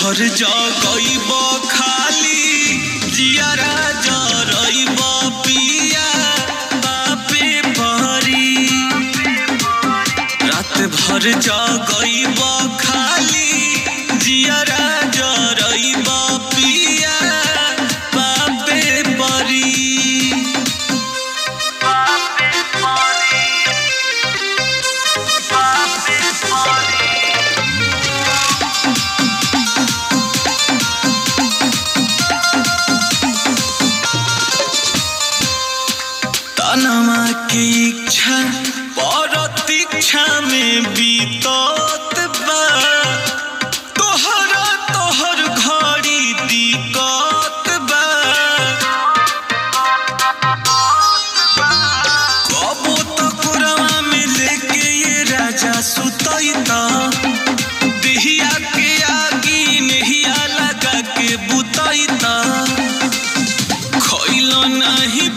भर जगइब खाली जियारा जरइब पिया बापे परी। रात भर जगइब खाली जियारा जरइब पिया बापे परी। तनमा के इच्छा प्रतीक्षा में बीतत बा तोहर घड़ी दिक्कत बा। कबो तक कोरवा में लेके ये राजा सुतैता देहिया के आगी नेहिया लगा के बुतैता। खइलो नहीं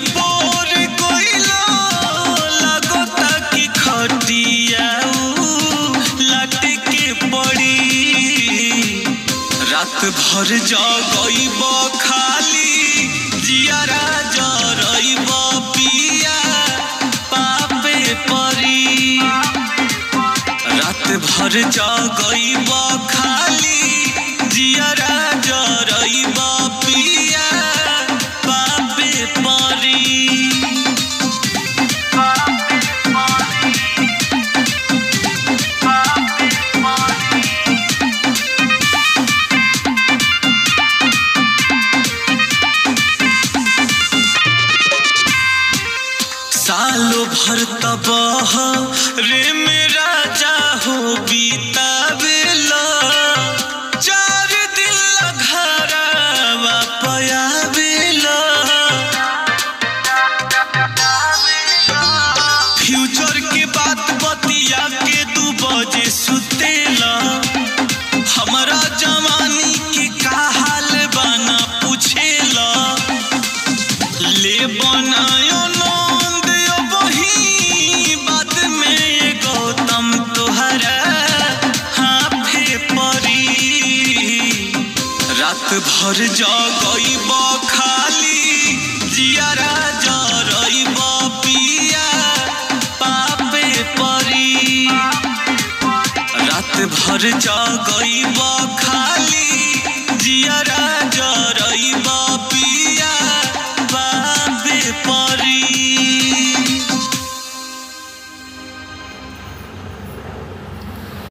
रात भर जगइब खाली जियारा जरइब पिया पापे परी। रात भर जगइब खाली जियारा जरइब पिया पापे परी। सालों भर तबाह रे मेरा जाहो बीतावेला 4 दिन घरवा पयावेला। फ्यूचर के बात बतिया के 2 बजे सुतेला। हमारा जवानी के का हाल बना पूछेला। ले बनायो रात भर जगइब खाली जियारा जरइब पिया पापे परी। रात भर जगइब